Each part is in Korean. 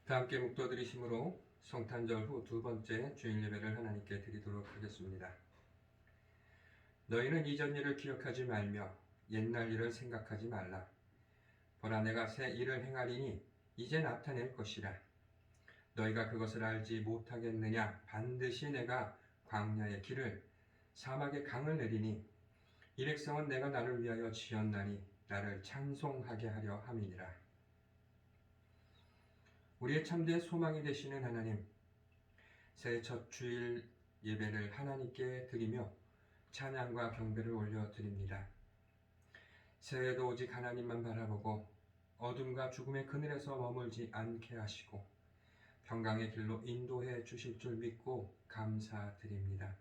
다 함께 묵도드리심으로 성탄절 후 두 번째 주일 예배를 하나님께 드리도록 하겠습니다. 너희는 이전 일을 기억하지 말며 옛날 일을 생각하지 말라. 보라, 내가 새 일을 행하리니 이제 나타낼 것이라. 너희가 그것을 알지 못하겠느냐? 반드시 내가 광야의 길을 사막의 강을 내리니 이 백성은 내가 나를 위하여 지었나니 나를 찬송하게 하려 함이니라. 우리의 참된 소망이 되시는 하나님, 새해 첫 주일 예배를 하나님께 드리며 찬양과 경배를 올려드립니다. 새해에도 오직 하나님만 바라보고 어둠과 죽음의 그늘에서 머물지 않게 하시고 평강의 길로 인도해 주실 줄 믿고 감사드립니다.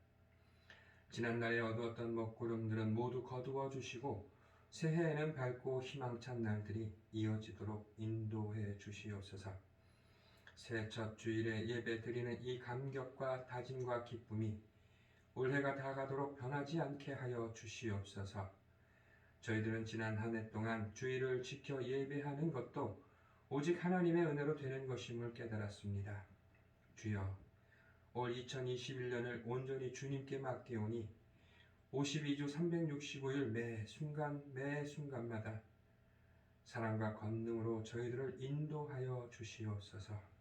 지난날에 어두웠던 먹구름들은 모두 거두어 주시고 새해에는 밝고 희망찬 날들이 이어지도록 인도해 주시옵소서. 새해 첫 주일에 예배 드리는 이 감격과 다짐과 기쁨이 올해가 다가도록 변하지 않게 하여 주시옵소서. 저희들은 지난 한 해 동안 주일을 지켜 예배하는 것도 오직 하나님의 은혜로 되는 것임을 깨달았습니다. 주여, 올 2021년을 온전히 주님께 맡기오니 52주 365일 매 순간마다 사랑과 권능으로 저희들을 인도하여 주시옵소서.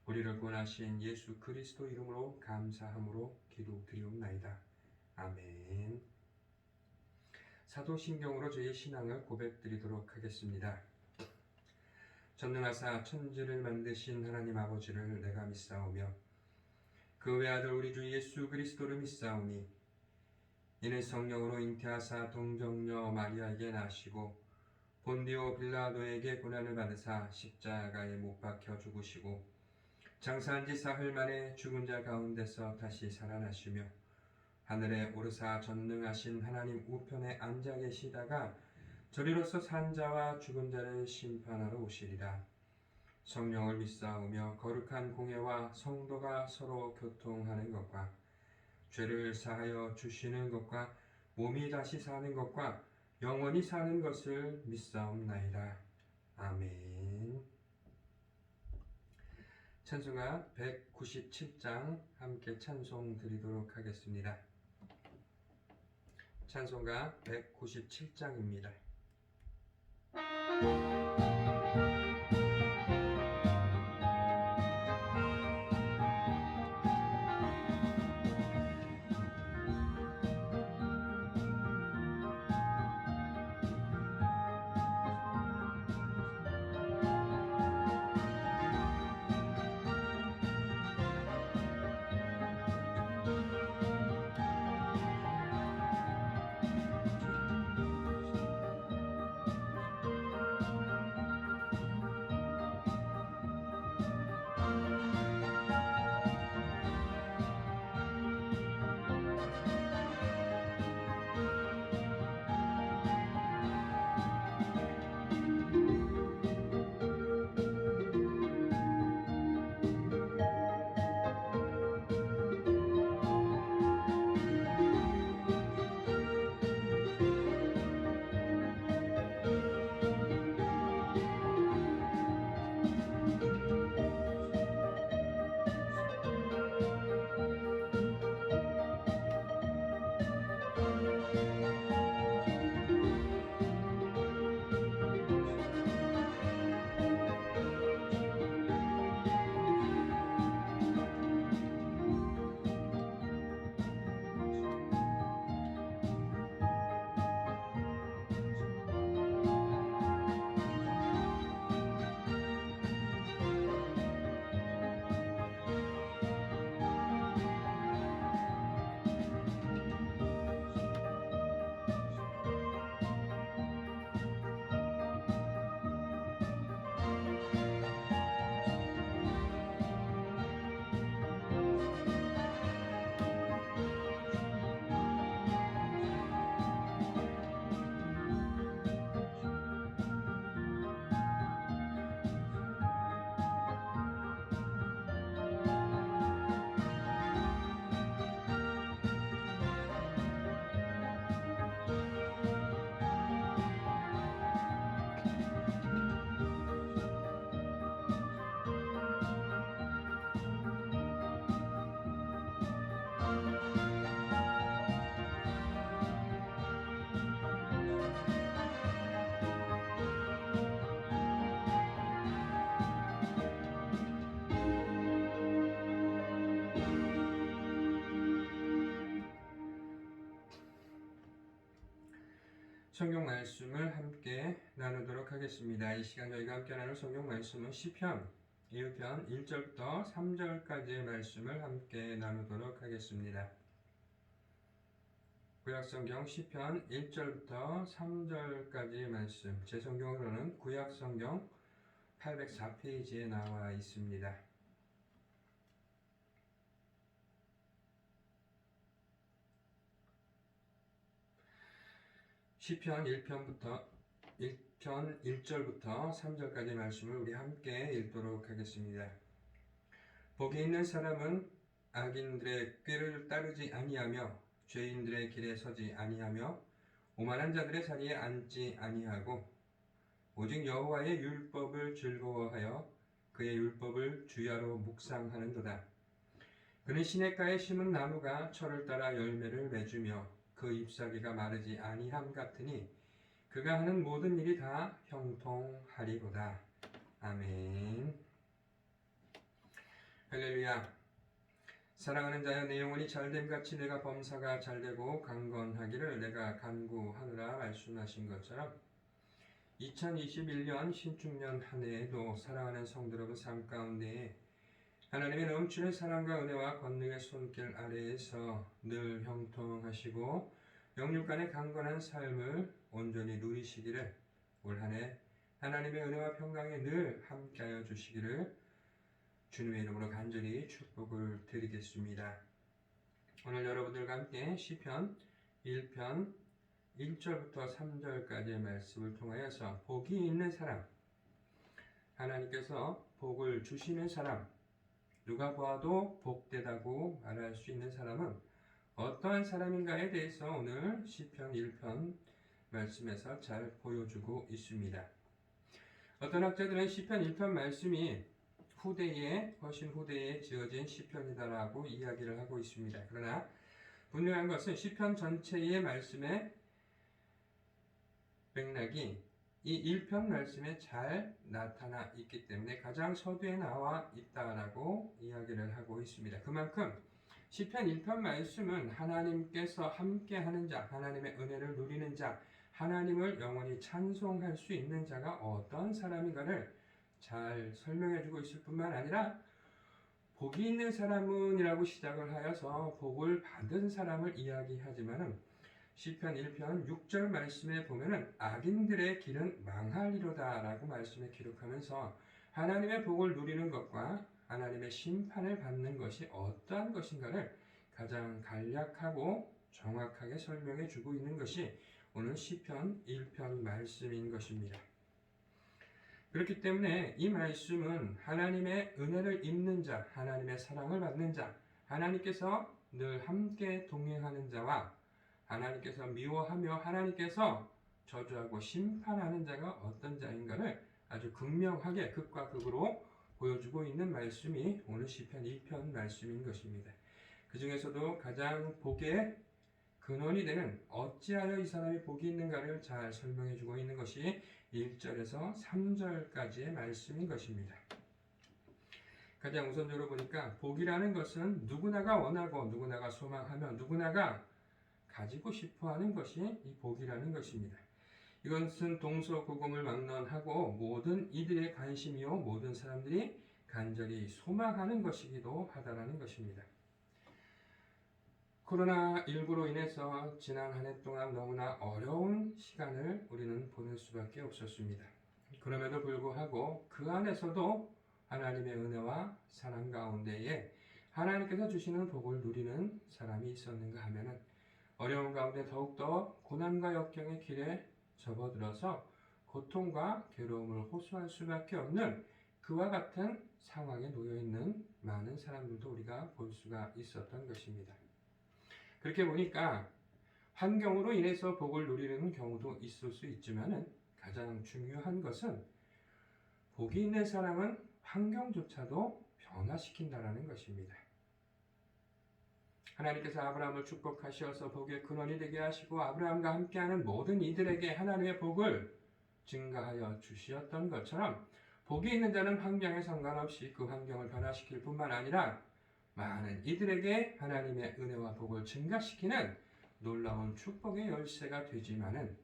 우리를 구원하신 예수 그리스도 이름으로 감사함으로 기도드리옵나이다. 아멘. 사도신경으로 저희의 신앙을 고백드리도록 하겠습니다. 전능하사 천지를 만드신 하나님 아버지를 내가 믿사오며 그 외아들 우리 주 예수 그리스도를 믿사오니 이는 성령으로 잉태하사 동정녀 마리아에게 나시고 본디오 빌라도에게 고난을 받으사 십자가에 못 박혀 죽으시고 장사한 지 사흘 만에 죽은 자 가운데서 다시 살아나시며 하늘에 오르사 전능하신 하나님 우편에 앉아 계시다가 저리로서 산 자와 죽은 자를 심판하러 오시리라. 성령을 믿사오며 거룩한 공회와 성도가 서로 교통하는 것과 죄를 사하여 주시는 것과 몸이 다시 사는 것과 영원히 사는 것을 믿사옵나이다. 아멘. 찬송가 197장 함께 찬송 드리도록 하겠습니다. 찬송가 197장입니다. 성경 말씀을 함께 나누도록 하겠습니다. 이 시간 저희가 함께 나눌 성경 말씀은 시편 1편 1절부터 3절까지의 말씀을 함께 나누도록 하겠습니다. 구약성경 시편 1절부터 3절까지의 말씀, 제 성경으로는 구약성경 804페이지에 나와 있습니다. 시편 1편 1절부터 3절까지 말씀을 우리 함께 읽도록 하겠습니다. 복이 있는 사람은 악인들의 꾀를 따르지 아니하며 죄인들의 길에 서지 아니하며 오만한 자들의 자리에 앉지 아니하고 오직 여호와의 율법을 즐거워하여 그의 율법을 주야로 묵상하는도다. 그는 시냇가에 심은 나무가 철을 따라 열매를 맺으며 그 잎사귀가 마르지 아니함 같으니 그가 하는 모든 일이 다 형통하리로다. 아멘. 할렐루야. 사랑하는 자여, 내 영혼이 잘됨같이 내가 범사가 잘되고 강건하기를 내가 간구하노라 말씀하신 것처럼 2021년 신축년 한 해에도 사랑하는 성도 여러분 삶 가운데에 하나님의 넘치는 사랑과 은혜와 권능의 손길 아래에서 늘 형통하시고 영육간의 강건한 삶을 온전히 누리시기를 올 한 해 하나님의 은혜와 평강에 늘 함께하여 주시기를 주님의 이름으로 간절히 축복을 드리겠습니다. 오늘 여러분들과 함께 시편 1편 1절부터 3절까지의 말씀을 통하여서 복이 있는 사람, 하나님께서 복을 주시는 사람, 누가 보아도 복되다고 말할 수 있는 사람은 어떠한 사람인가에 대해서 오늘 시편 1편 말씀에서 잘 보여주고 있습니다. 어떤 학자들은 시편 1편 말씀이 훨씬 후대에 지어진 시편이다라고 이야기를 하고 있습니다. 그러나 분명한 것은 시편 전체의 말씀의 맥락이 이 1편 말씀에 잘 나타나 있기 때문에 가장 서두에 나와 있다라고 이야기를 하고 있습니다. 그만큼 시편 1편 말씀은 하나님께서 함께하는 자, 하나님의 은혜를 누리는 자, 하나님을 영원히 찬송할 수 있는 자가 어떤 사람인가를 잘 설명해주고 있을 뿐만 아니라 복이 있는 사람은 이라고 시작을 하여서 복을 받은 사람을 이야기하지만은 시편 1편 6절 말씀에 보면은 악인들의 길은 망하리로다 라고 말씀에 기록하면서 하나님의 복을 누리는 것과 하나님의 심판을 받는 것이 어떠한 것인가를 가장 간략하고 정확하게 설명해 주고 있는 것이 오늘 시편 1편 말씀인 것입니다. 그렇기 때문에 이 말씀은 하나님의 은혜를 입는 자, 하나님의 사랑을 받는 자, 하나님께서 늘 함께 동행하는 자와 하나님께서 미워하며 하나님께서 저주하고 심판하는 자가 어떤 자인가를 아주 극명하게 극과 극으로 보여주고 있는 말씀이 오늘 시편 1편 말씀인 것입니다. 그 중에서도 가장 복의 근원이 되는 어찌하여 이 사람이 복이 있는가를 잘 설명해 주고 있는 것이 1절에서 3절까지의 말씀인 것입니다. 가장 우선적으로 보니까 복이라는 것은 누구나가 원하고 누구나가 소망하며 누구나가 가지고 싶어하는 것이 이 복이라는 것입니다. 이것은 동서고금을 막론하고 모든 이들의 관심이요 모든 사람들이 간절히 소망하는 것이기도 하다라는 것입니다. 코로나19로 인해서 지난 한 해 동안 너무나 어려운 시간을 우리는 보낼 수밖에 없었습니다. 그럼에도 불구하고 그 안에서도 하나님의 은혜와 사랑 가운데에 하나님께서 주시는 복을 누리는 사람이 있었는가 하면은 어려운 가운데 더욱더 고난과 역경의 길에 접어들어서 고통과 괴로움을 호소할 수밖에 없는 그와 같은 상황에 놓여있는 많은 사람들도 우리가 볼 수가 있었던 것입니다. 그렇게 보니까 환경으로 인해서 복을 누리는 경우도 있을 수 있지만 가장 중요한 것은 복이 있는 사람은 환경조차도 변화시킨다라는 것입니다. 하나님께서 아브라함을 축복하셔서 복의 근원이 되게 하시고 아브라함과 함께하는 모든 이들에게 하나님의 복을 증가하여 주시었던 것처럼 복이 있는 자는 환경에 상관없이 그 환경을 변화시킬 뿐만 아니라 많은 이들에게 하나님의 은혜와 복을 증가시키는 놀라운 축복의 열쇠가 되지만은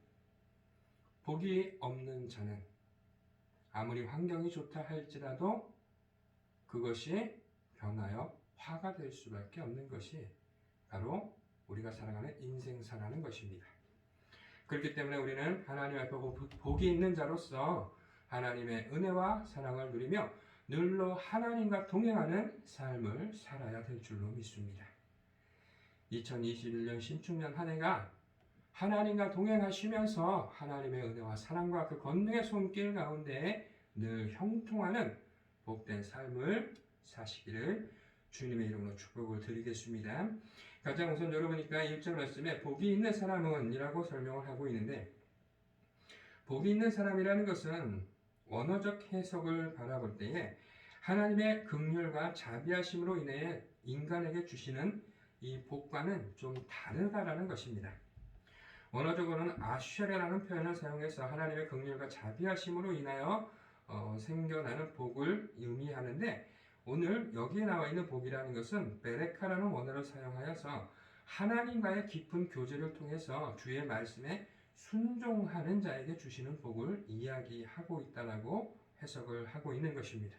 복이 없는 자는 아무리 환경이 좋다 할지라도 그것이 변하여 화가 될 수밖에 없는 것이 바로 우리가 살아가는 인생사라는 것입니다. 그렇기 때문에 우리는 하나님 앞에 복이 있는 자로서 하나님의 은혜와 사랑을 누리며 늘로 하나님과 동행하는 삶을 살아야 될 줄로 믿습니다. 2021년 신축년 한 해가 하나님과 동행하시면서 하나님의 은혜와 사랑과 그 권능의 손길 가운데 늘 형통하는 복된 삶을 사시기를 주님의 이름으로 축복을 드리겠습니다. 가장 우선 열어보니까 1절 말씀에 복이 있는 사람은 이라고 설명을 하고 있는데, 복이 있는 사람이라는 것은 원어적 해석을 바라볼 때에 하나님의 긍휼과 자비하심으로 인해 인간에게 주시는 이 복과는 좀 다르다라는 것입니다. 원어적으로는 아쉐레라는 표현을 사용해서 하나님의 긍휼과 자비하심으로 인하여 생겨나는 복을 의미하는데, 오늘 여기에 나와 있는 복이라는 것은 베레카라는 원어를 사용하여서 하나님과의 깊은 교제를 통해서 주의 말씀에 순종하는 자에게 주시는 복을 이야기하고 있다라고 해석을 하고 있는 것입니다.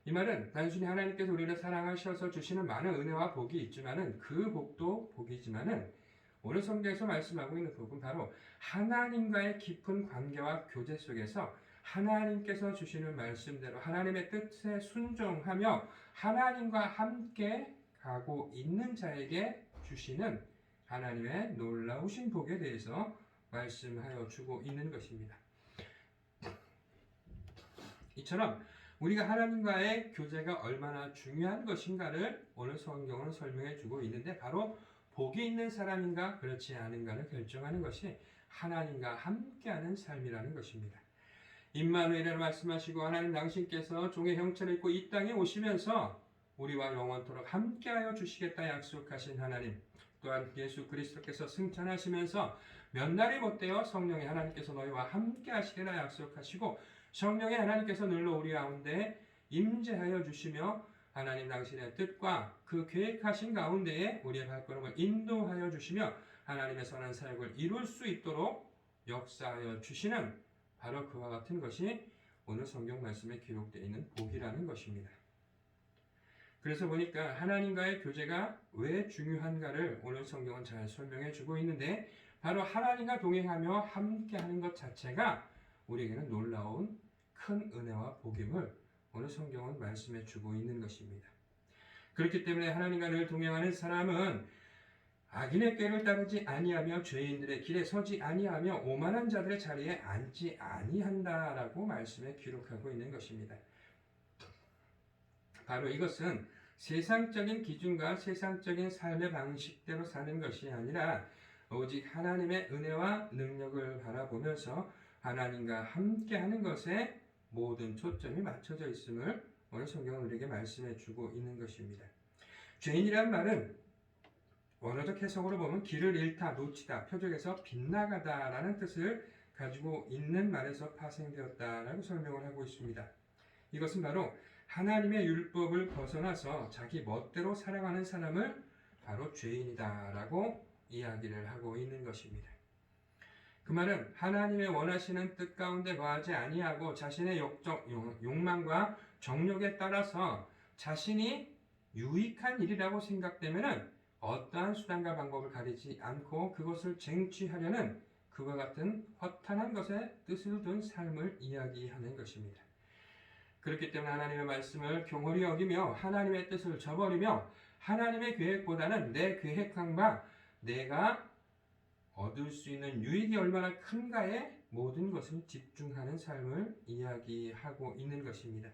이 말은 단순히 하나님께서 우리를 사랑하셔서 주시는 많은 은혜와 복이 있지만은 그 복도 복이지만은 오늘 성경에서 말씀하고 있는 복은 바로 하나님과의 깊은 관계와 교제 속에서 하나님께서 주시는 말씀대로 하나님의 뜻에 순종하며 하나님과 함께 가고 있는 자에게 주시는 하나님의 놀라우신 복에 대해서 말씀하여 주고 있는 것입니다. 이처럼 우리가 하나님과의 교제가 얼마나 중요한 것인가를 오늘 성경은 설명해 주고 있는데, 바로 복이 있는 사람인가 그렇지 않은가를 결정하는 것이 하나님과 함께하는 삶이라는 것입니다. 임마누엘이라고 말씀하시고 하나님 당신께서 종의 형체를 입고 이 땅에 오시면서 우리와 영원토록 함께하여 주시겠다 약속하신 하나님, 또한 예수 그리스도께서 승천하시면서 몇 날이 못되어 성령의 하나님께서 너희와 함께하시리라 약속하시고 성령의 하나님께서 늘로 우리 가운데 임재하여 주시며 하나님 당신의 뜻과 그 계획하신 가운데에 우리의 발걸음을 인도하여 주시며 하나님의 선한 사역을 이룰 수 있도록 역사하여 주시는 바로 그와 같은 것이 오늘 성경 말씀에 기록되어 있는 복이라는 것입니다. 그래서 보니까 하나님과의 교제가 왜 중요한가를 오늘 성경은 잘 설명해 주고 있는데, 바로 하나님과 동행하며 함께하는 것 자체가 우리에게는 놀라운 큰 은혜와 복임을 오늘 성경은 말씀해 주고 있는 것입니다. 그렇기 때문에 하나님과 늘 동행하는 사람은 악인의 꾀를 따르지 아니하며 죄인들의 길에 서지 아니하며 오만한 자들의 자리에 앉지 아니한다라고 말씀에 기록하고 있는 것입니다. 바로 이것은 세상적인 기준과 세상적인 삶의 방식대로 사는 것이 아니라 오직 하나님의 은혜와 능력을 바라보면서 하나님과 함께하는 것에 모든 초점이 맞춰져 있음을 오늘 성경은 우리에게 말씀해 주고 있는 것입니다. 죄인이란 말은 원어적 해석으로 보면 길을 잃다, 놓치다, 표적에서 빗나가다라는 뜻을 가지고 있는 말에서 파생되었다라고 설명을 하고 있습니다. 이것은 바로 하나님의 율법을 벗어나서 자기 멋대로 살아가는 사람을 바로 죄인이다라고 이야기를 하고 있는 것입니다. 그 말은 하나님의 원하시는 뜻 가운데 거하지 아니하고 자신의 욕망과 정욕에 따라서 자신이 유익한 일이라고 생각되면은 어떠한 수단과 방법을 가리지 않고 그것을 쟁취하려는 그와 같은 허탄한 것에 뜻을 둔 삶을 이야기하는 것입니다. 그렇기 때문에 하나님의 말씀을 경홀히 여기며 하나님의 뜻을 저버리며 하나님의 계획보다는 내 계획한 바 내가 얻을 수 있는 유익이 얼마나 큰가에 모든 것을 집중하는 삶을 이야기하고 있는 것입니다.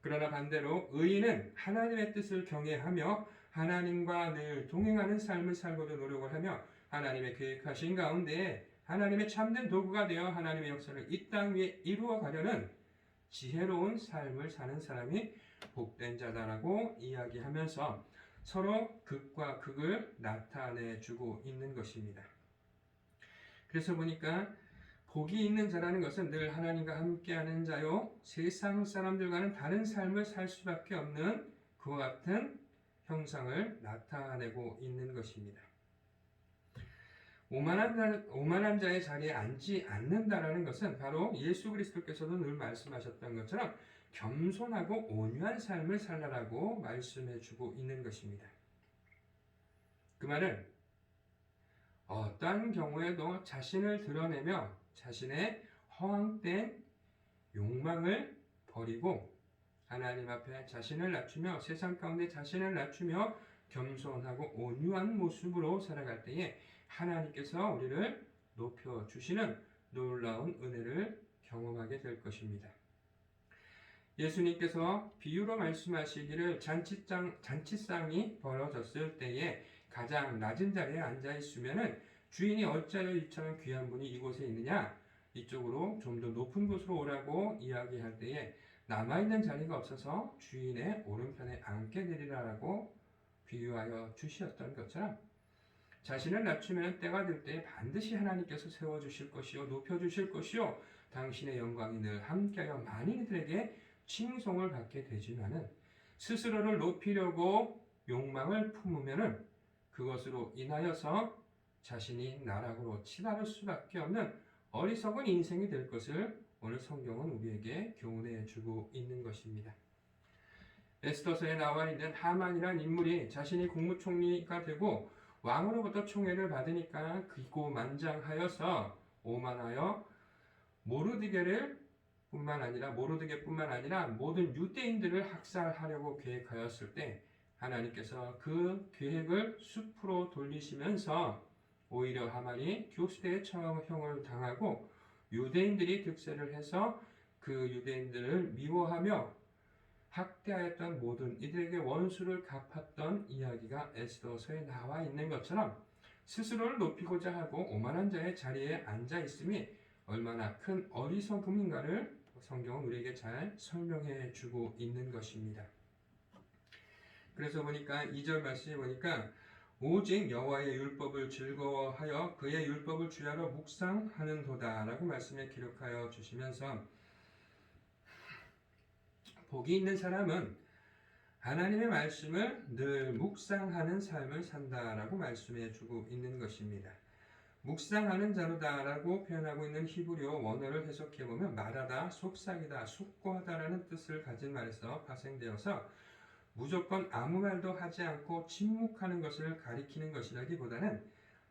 그러나 반대로 의인은 하나님의 뜻을 경외하며 하나님과 늘 동행하는 삶을 살고자 노력을 하며 하나님의 계획하신 가운데 하나님의 참된 도구가 되어 하나님의 역사를 이 땅 위에 이루어 가려는 지혜로운 삶을 사는 사람이 복된 자다라고 이야기하면서 서로 극과 극을 나타내주고 있는 것입니다. 그래서 보니까 복이 있는 자라는 것은 늘 하나님과 함께하는 자요, 세상 사람들과는 다른 삶을 살 수밖에 없는 그와 같은 형상을 나타내고 있는 것입니다. 오만한 자의 자리에 앉지 않는다라는 것은 바로 예수 그리스도께서도 늘 말씀하셨던 것처럼 겸손하고 온유한 삶을 살라라고 말씀해 주고 있는 것입니다. 그 말은 어떠한 경우에도 자신을 드러내며 자신의 허황된 욕망을 버리고 하나님 앞에 자신을 낮추며 세상 가운데 자신을 낮추며 겸손하고 온유한 모습으로 살아갈 때에 하나님께서 우리를 높여주시는 놀라운 은혜를 경험하게 될 것입니다. 예수님께서 비유로 말씀하시기를 잔치상이 벌어졌을 때에 가장 낮은 자리에 앉아 있으면은 주인이 어찌하여 이처럼 귀한 분이 이곳에 있느냐, 이쪽으로 좀 더 높은 곳으로 오라고 이야기할 때에 남아있는 자리가 없어서 주인의 오른편에 앉게 되리라라고 비유하여 주셨던 것처럼 자신을 낮추면 때가 될 때 반드시 하나님께서 세워주실 것이요 높여주실 것이요 당신의 영광이 늘 함께하여 많은 이들에게 칭송을 받게 되지만은 스스로를 높이려고 욕망을 품으면은 그것으로 인하여서 자신이 나락으로 치달을 수밖에 없는 어리석은 인생이 될 것을 오늘 성경은 우리에게 교훈해 주고 있는 것입니다. 에스더서에 나와 있는 하만이라는 인물이 자신이 국무총리가 되고 왕으로부터 총애를 받으니까 기고만장하여서 오만하여 모르드게뿐만 아니라 모든 유대인들을 학살하려고 계획하였을 때 하나님께서 그 계획을 숲으로 돌리시면서 오히려 하만이 교수대의 처형을 당하고 유대인들이 득세를 해서 그 유대인들을 미워하며 학대하였던 모든 이들에게 원수를 갚았던 이야기가 에스더서에 나와 있는 것처럼 스스로를 높이고자 하고 오만한 자의 자리에 앉아 있음이 얼마나 큰 어리석음인가를 성경은 우리에게 잘 설명해 주고 있는 것입니다. 그래서 보니까 2절 말씀에 보니까 오직 여호와의 율법을 즐거워하여 그의 율법을 주야로 묵상하는도다 라고 말씀에 기록하여 주시면서 복이 있는 사람은 하나님의 말씀을 늘 묵상하는 삶을 산다라고 말씀해 주고 있는 것입니다. 묵상하는 자로다라고 표현하고 있는 히브리어 원어를 해석해 보면 말하다, 속삭이다, 숙고하다라는 뜻을 가진 말에서 파생되어서 무조건 아무 말도 하지 않고 침묵하는 것을 가리키는 것이라기보다는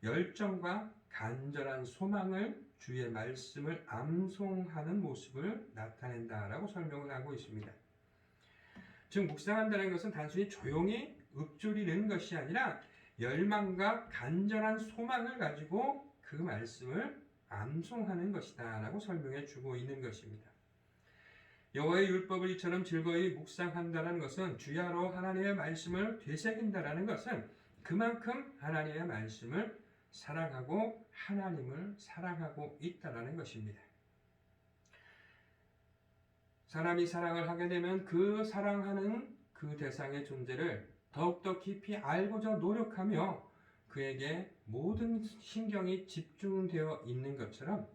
열정과 간절한 소망을 주의 말씀을 암송하는 모습을 나타낸다라고 설명을 하고 있습니다. 즉 묵상한다는 것은 단순히 조용히 읊조리는 것이 아니라 열망과 간절한 소망을 가지고 그 말씀을 암송하는 것이다 라고 설명해 주고 있는 것입니다. 여호와의 율법을 이처럼 즐거이 묵상한다는 것은 주야로 하나님의 말씀을 되새긴다는 것은 그만큼 하나님의 말씀을 사랑하고 하나님을 사랑하고 있다는 것입니다. 사람이 사랑을 하게 되면 그 사랑하는 그 대상의 존재를 더욱더 깊이 알고자 노력하며 그에게 모든 신경이 집중되어 있는 것처럼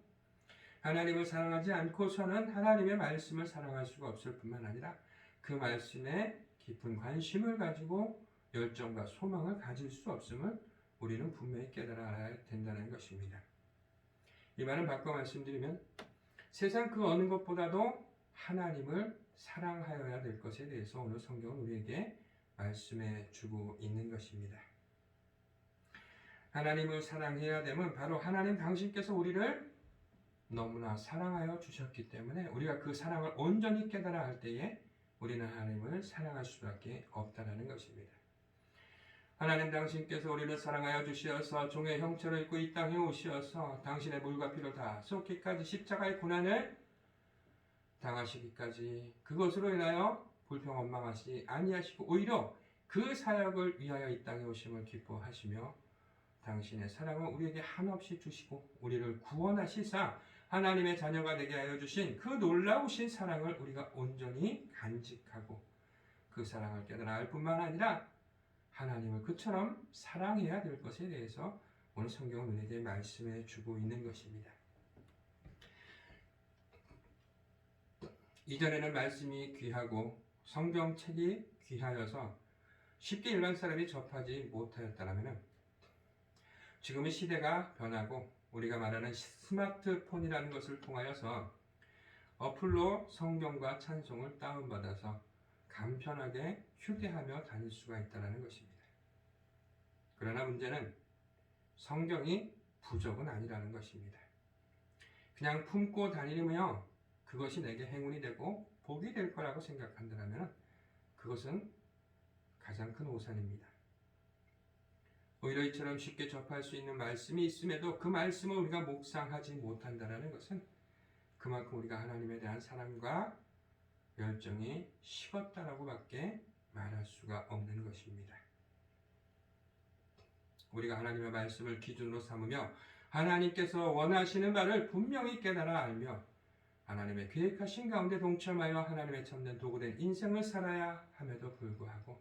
하나님을 사랑하지 않고서는 하나님의 말씀을 사랑할 수가 없을 뿐만 아니라 그 말씀에 깊은 관심을 가지고 열정과 소망을 가질 수 없음을 우리는 분명히 깨달아야 된다는 것입니다. 이 말은 바꿔 말씀드리면 세상 그 어느 것보다도 하나님을 사랑하여야 될 것에 대해서 오늘 성경은 우리에게 말씀해 주고 있는 것입니다. 하나님을 사랑해야 되면 바로 하나님 당신께서 우리를 너무나 사랑하여 주셨기 때문에 우리가 그 사랑을 온전히 깨달아 할 때에 우리는 하나님을 사랑할 수밖에 없다는 것입니다. 하나님 당신께서 우리를 사랑하여 주시어서 종의 형체를 입고 이 땅에 오시어서 당신의 물과 피를 다 쏟기까지 십자가의 고난을 당하시기까지 그것으로 인하여 불평원망하시 아니하시고 오히려 그 사역을 위하여 이 땅에 오심을 기뻐하시며 당신의 사랑을 우리에게 한없이 주시고 우리를 구원하시사 하나님의 자녀가 되게 하여 주신 그 놀라우신 사랑을 우리가 온전히 간직하고 그 사랑을 깨달아 알 뿐만 아니라 하나님을 그처럼 사랑해야 될 것에 대해서 오늘 성경은 우리에게 말씀해 주고 있는 것입니다. 이전에는 말씀이 귀하고 성경책이 귀하여서 쉽게 일반 사람이 접하지 못하였다면 지금의 시대가 변하고 우리가 말하는 스마트폰이라는 것을 통하여서 어플로 성경과 찬송을 다운받아서 간편하게 휴대하며 다닐 수가 있다는 것입니다. 그러나 문제는 성경이 부족은 아니라는 것입니다. 그냥 품고 다니며 그것이 내게 행운이 되고 복이 될 거라고 생각한다면 그것은 가장 큰 오산입니다. 오히려 이처럼 쉽게 접할 수 있는 말씀이 있음에도 그 말씀을 우리가 묵상하지 못한다는 것은 그만큼 우리가 하나님에 대한 사랑과 열정이 식었다라고 밖에 말할 수가 없는 것입니다. 우리가 하나님의 말씀을 기준으로 삼으며 하나님께서 원하시는 바를 분명히 깨달아 알며 하나님의 계획하신 가운데 동참하여 하나님의 참된 도구된 인생을 살아야 함에도 불구하고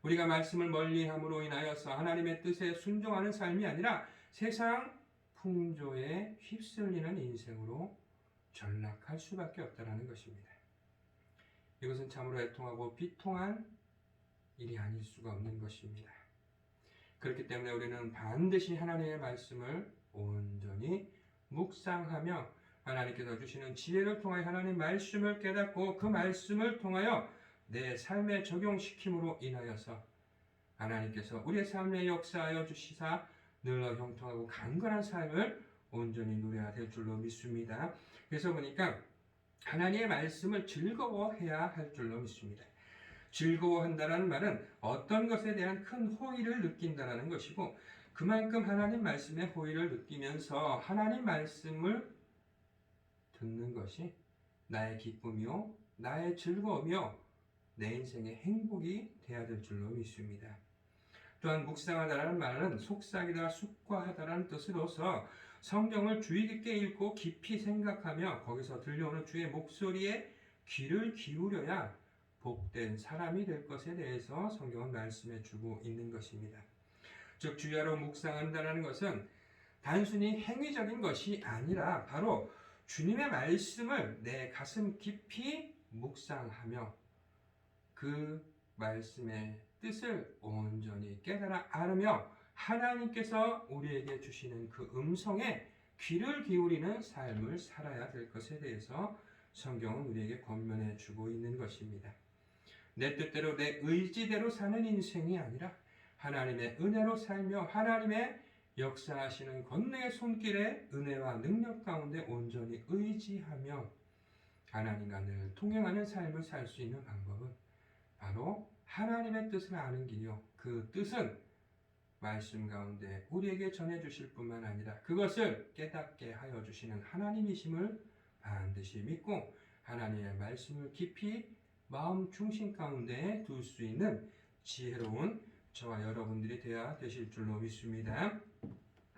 우리가 말씀을 멀리함으로 인하여서 하나님의 뜻에 순종하는 삶이 아니라 세상 풍조에 휩쓸리는 인생으로 전락할 수밖에 없다는 것입니다. 이것은 참으로 애통하고 비통한 일이 아닐 수가 없는 것입니다. 그렇기 때문에 우리는 반드시 하나님의 말씀을 온전히 묵상하며 하나님께서 주시는 지혜를 통하여 하나님의 말씀을 깨닫고 그 말씀을 통하여 내 삶에 적용시킴으로 인하여서 하나님께서 우리의 삶에 역사하여 주시사 늘러 형통하고 강건한 삶을 온전히 누려야 될 줄로 믿습니다. 그래서 보니까 하나님의 말씀을 즐거워해야 할 줄로 믿습니다. 즐거워한다는 말은 어떤 것에 대한 큰 호의를 느낀다는 것이고 그만큼 하나님 말씀의 호의를 느끼면서 하나님 말씀을 듣는 것이 나의 기쁨이요 나의 즐거움이요 내 인생의 행복이 되어야 될 줄로 믿습니다. 또한 묵상하다라는 말은 속삭이다 숙고하다라는 뜻으로서 성경을 주의 깊게 읽고 깊이 생각하며 거기서 들려오는 주의 목소리에 귀를 기울여야 복된 사람이 될 것에 대해서 성경은 말씀해 주고 있는 것입니다. 즉 주야로 묵상한다는 것은 단순히 행위적인 것이 아니라 바로 주님의 말씀을 내 가슴 깊이 묵상하며 그 말씀의 뜻을 온전히 깨달아 알으며 하나님께서 우리에게 주시는 그 음성에 귀를 기울이는 삶을 살아야 될 것에 대해서 성경은 우리에게 권면해 주고 있는 것입니다. 내 뜻대로 내 의지대로 사는 인생이 아니라 하나님의 은혜로 살며 하나님의 역사하시는 권능의 손길에 은혜와 능력 가운데 온전히 의지하며 하나님과 늘 통행하는 삶을 살 수 있는 방법은 바로 하나님의 뜻을 아는 길이요 그 뜻은 말씀 가운데 우리에게 전해주실 뿐만 아니라 그것을 깨닫게 하여 주시는 하나님이심을 반드시 믿고 하나님의 말씀을 깊이 마음 중심 가운데 둘 수 있는 지혜로운 저와 여러분들이 되어야 되실 줄로 믿습니다.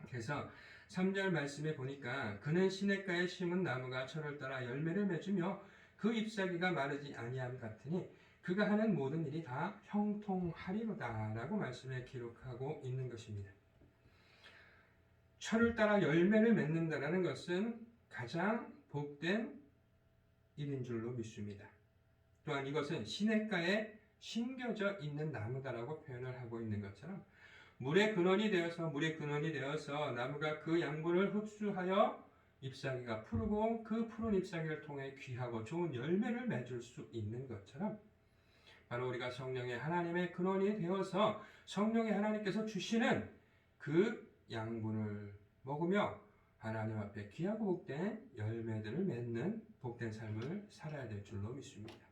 그래서 3절 말씀에 보니까 그는 시냇가에 심은 나무가 철을 따라 열매를 맺으며 그 잎사귀가 마르지 아니함 같으니 그가 하는 모든 일이 다 형통하리로다 라고 말씀에 기록하고 있는 것입니다. 철을 따라 열매를 맺는다는 것은 가장 복된 일인 줄로 믿습니다. 또한 이것은 시냇가에 심겨져 있는 나무다라고 표현을 하고 있는 것처럼 물의 근원이 되어서 나무가 그 양분을 흡수하여 잎사귀가 푸르고 그 푸른 잎사귀를 통해 귀하고 좋은 열매를 맺을 수 있는 것처럼 바로 우리가 성령의 하나님의 근원이 되어서 성령의 하나님께서 주시는 그 양분을 먹으며 하나님 앞에 귀하고 복된 열매들을 맺는 복된 삶을 살아야 될 줄로 믿습니다.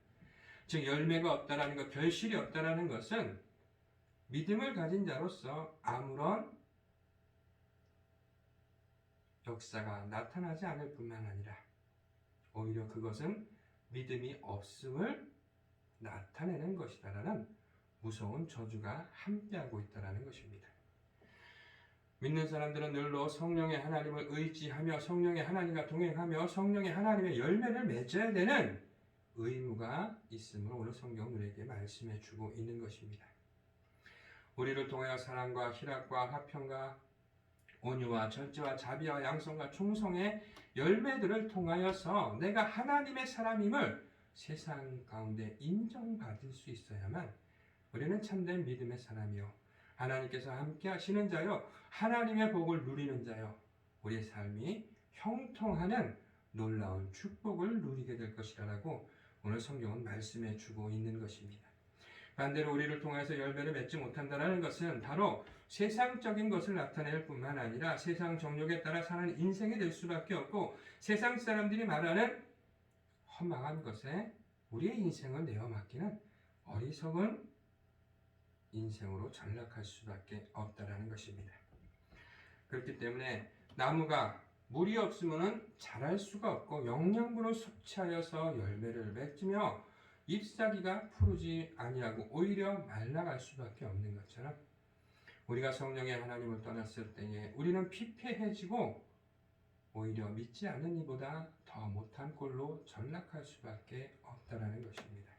즉 열매가 없다라는 것, 결실이 없다라는 것은 믿음을 가진 자로서 아무런 역사가 나타나지 않을 뿐만 아니라 오히려 그것은 믿음이 없음을 나타내는 것이다라는 무서운 저주가 함께하고 있다는 것입니다. 믿는 사람들은 늘로 성령의 하나님을 의지하며 성령의 하나님과 동행하며 성령의 하나님의 열매를 맺어야 되는 의무가 있음을 오늘 성경은 우리에게 말씀해 주고 있는 것입니다. 우리를 통하여 사랑과 희락과 화평과 온유와 절제와 자비와 양성과 충성의 열매들을 통하여서 내가 하나님의 사람임을 세상 가운데 인정받을 수 있어야만 우리는 참된 믿음의 사람이요 하나님께서 함께 하시는 자요, 하나님의 복을 누리는 자요, 우리의 삶이 형통하는 놀라운 축복을 누리게 될 것이라고 오늘 성경은 말씀해 주고 있는 것입니다. 반대로 우리를 통해서 열매를 맺지 못한다는 것은 바로 세상적인 것을 나타낼 뿐만 아니라 세상 정욕에 따라 사는 인생이 될 수밖에 없고, 세상 사람들이 말하는 허망한 것에 우리의 인생을 내어 맡기는 어리석은 인생으로 전락할 수밖에 없다라는 것입니다. 그렇기 때문에 나무가 물이 없으면 자랄 수가 없고 영양분을 섭취하여서 열매를 맺으며 잎사귀가 푸르지 아니하고 오히려 말라갈 수밖에 없는 것처럼, 우리가 성령의 하나님을 떠났을 때에 우리는 피폐해지고 오히려 믿지 않는 이보다 더 못한 꼴로 전락할 수밖에 없다라는 것입니다.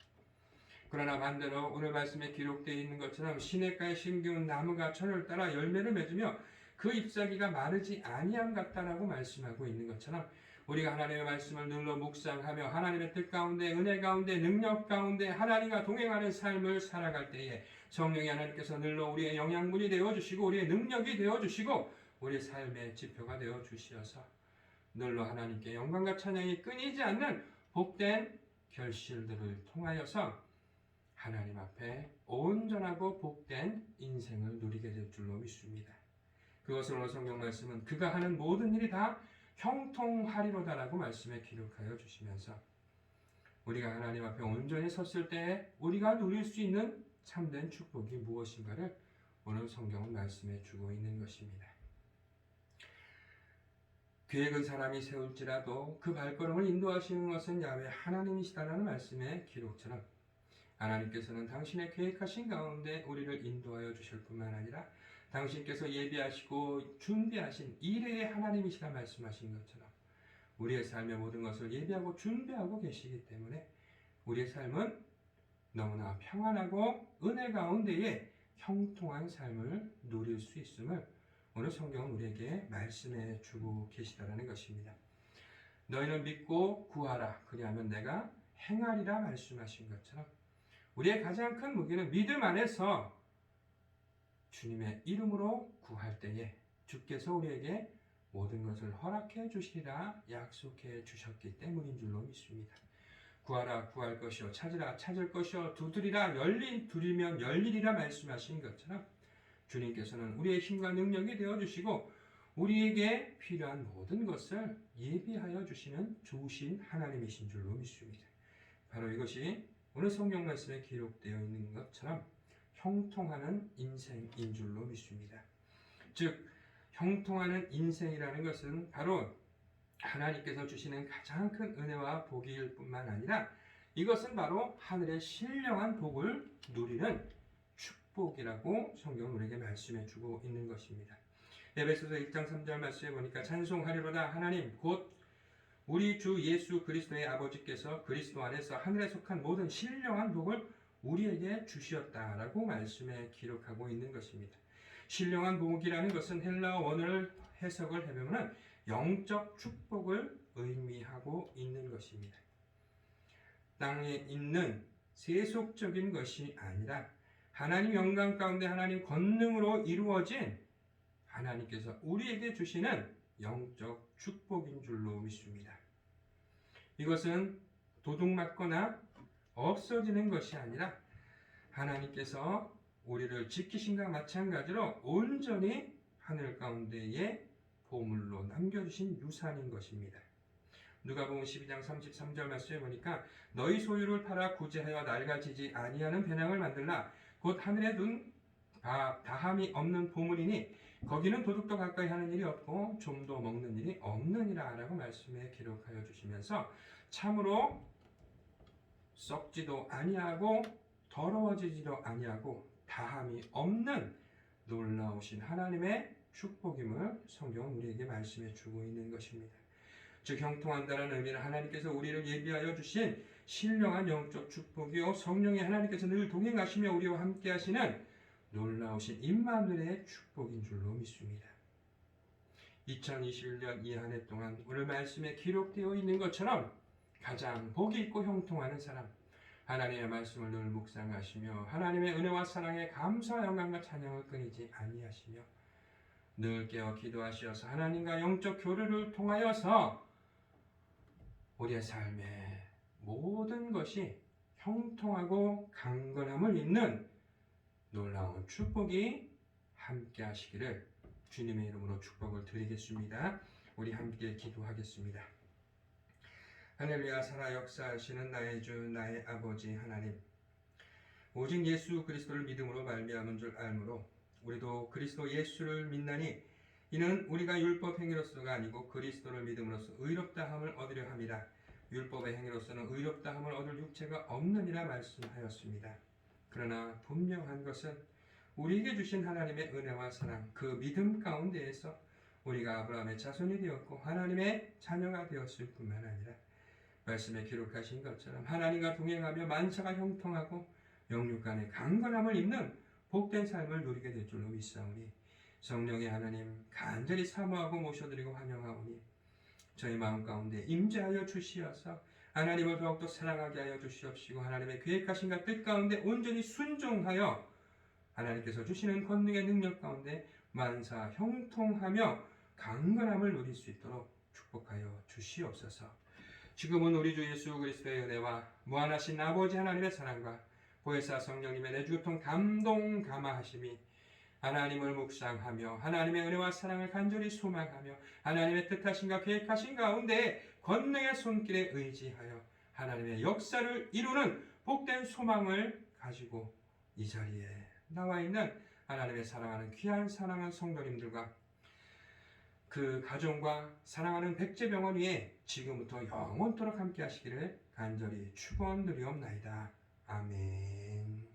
그러나 반대로 오늘 말씀에 기록되어 있는 것처럼 시냇가에 심기운 나무가 철을 따라 열매를 맺으며 그 잎사귀가 마르지 아니함 같다라고 말씀하고 있는 것처럼, 우리가 하나님의 말씀을 눌러 묵상하며 하나님의 뜻 가운데, 은혜 가운데, 능력 가운데 하나님과 동행하는 삶을 살아갈 때에 성령의 하나님께서 늘러 우리의 영양분이 되어주시고 우리의 능력이 되어주시고 우리의 삶의 지표가 되어주시어서 늘러 하나님께 영광과 찬양이 끊이지 않는 복된 결실들을 통하여서 하나님 앞에 온전하고 복된 인생을 누리게 될 줄로 믿습니다. 그것을 오늘 성경 말씀은 그가 하는 모든 일이 다 형통하리로다라고 말씀에 기록하여 주시면서, 우리가 하나님 앞에 온전히 섰을 때 우리가 누릴 수 있는 참된 축복이 무엇인가를 오늘 성경은 말씀해 주고 있는 것입니다. 계획은 사람이 세울지라도 그 발걸음을 인도하시는 것은 야훼 하나님이시다라는 말씀의 기록처럼, 하나님께서는 당신의 계획하신 가운데 우리를 인도하여 주실 뿐만 아니라 당신께서 예비하시고 준비하신 이레의 하나님이시라 말씀하신 것처럼 우리의 삶의 모든 것을 예비하고 준비하고 계시기 때문에 우리의 삶은 너무나 평안하고 은혜 가운데에 형통한 삶을 누릴 수 있음을 오늘 성경은 우리에게 말씀해 주고 계시다라는 것입니다. 너희는 믿고 구하라, 그리하면 내가 행하리라 말씀하신 것처럼 우리의 가장 큰 무기는 믿음 안에서 주님의 이름으로 구할 때에 주께서 우리에게 모든 것을 허락해 주시리라 약속해 주셨기 때문인 줄로 믿습니다. 구하라 구할 것이요, 찾으라 찾을 것이요, 두드리라 두드리면 열리리라 말씀하신 것처럼 주님께서는 우리의 힘과 능력이 되어주시고 우리에게 필요한 모든 것을 예비하여 주시는 좋으신 하나님이신 줄로 믿습니다. 바로 이것이 오늘 성경 말씀에 기록되어 있는 것처럼 형통하는 인생인 줄로 믿습니다. 즉 형통하는 인생이라는 것은 바로 하나님께서 주시는 가장 큰 은혜와 복일 뿐만 아니라 이것은 바로 하늘의 신령한 복을 누리는 축복이라고 성경은 우리에게 말씀해 주고 있는 것입니다. 에베소서 1장 3절 말씀에 보니까 찬송하리로다 하나님 곧 우리 주 예수 그리스도의 아버지께서 그리스도 안에서 하늘에 속한 모든 신령한 복을 우리에게 주시었다라고 말씀에 기록하고 있는 것입니다. 신령한 복이라는 것은 헬라어 원어를 해석을 해보면 영적 축복을 의미하고 있는 것입니다. 땅에 있는 세속적인 것이 아니라 하나님 영광 가운데 하나님 권능으로 이루어진 하나님께서 우리에게 주시는 영적 축복인 줄로 믿습니다. 이것은 도둑맞거나 없어지는 것이 아니라 하나님께서 우리를 지키신과 마찬가지로 온전히 하늘 가운데에 보물로 남겨주신 유산인 것입니다. 누가복음 12장 33절 말씀에 보니까 너희 소유를 팔아 구제하여 낡아지지 아니하는 배낭을 만들라 곧 하늘에 둔 다함이 없는 보물이니 거기는 도둑도 가까이 하는 일이 없고 좀도 먹는 일이 없느니라 라고 말씀에 기록하여 주시면서 참으로 썩지도 아니하고 더러워지지도 아니하고 다함이 없는 놀라우신 하나님의 축복임을 성경은 우리에게 말씀해 주고 있는 것입니다. 즉 형통한다는 의미는 하나님께서 우리를 예비하여 주신 신령한 영적 축복이요 성령의 하나님께서 늘 동행하시며 우리와 함께 하시는 놀라우신 임마누엘의 축복인 줄로 믿습니다. 2021년 이 한 해 동안 오늘 말씀에 기록되어 있는 것처럼 가장 복이 있고 형통하는 사람, 하나님의 말씀을 늘 묵상하시며 하나님의 은혜와 사랑에 감사와 영광과 찬양을 끊이지 아니하시며 늘 깨어 기도하시어서 하나님과 영적 교류를 통하여서 우리의 삶의 모든 것이 형통하고 강건함을 잇는 놀라운 축복이 함께 하시기를 주님의 이름으로 축복을 드리겠습니다. 우리 함께 기도하겠습니다. 할렐루야. 살아 역사하시는 나의 주 나의 아버지 하나님, 오직 예수 그리스도를 믿음으로 말미암은 줄 알므로 우리도 그리스도 예수를 믿나니 이는 우리가 율법 행위로서가 아니고 그리스도를 믿음으로써 의롭다함을 얻으려 함이라. 율법의 행위로서는 의롭다함을 얻을 육체가 없느니라 말씀하였습니다. 그러나 분명한 것은 우리에게 주신 하나님의 은혜와 사랑, 그 믿음 가운데에서 우리가 아브라함의 자손이 되었고 하나님의 자녀가 되었을 뿐만 아니라 말씀에 기록하신 것처럼 하나님과 동행하며 만사가 형통하고 영육 간의 강건함을 입는 복된 삶을 누리게 될 줄로 믿사오니 성령의 하나님 간절히 사모하고 모셔드리고 환영하오니 저희 마음 가운데 임재하여 주시어서 하나님을 더욱더 사랑하게 하여 주시옵시고 하나님의 계획하신가 뜻 가운데 온전히 순종하여 하나님께서 주시는 권능의 능력 가운데 만사 형통하며 강건함을 누릴 수 있도록 축복하여 주시옵소서. 지금은 우리 주 예수 그리스도의 은혜와 무한하신 아버지 하나님의 사랑과 보혜사 성령님의 내주교통 감동 감화하심이 하나님을 묵상하며 하나님의 은혜와 사랑을 간절히 소망하며 하나님의 뜻하신가 계획하신 가운데 권능의 손길에 의지하여 하나님의 역사를 이루는 복된 소망을 가지고 이 자리에 나와 있는 하나님의 사랑하는 귀한 사랑하는 성도님들과 그 가정과 사랑하는 백제병원 위에 지금부터 영원토록 함께 하시기를 간절히 축원드리옵나이다. 아멘.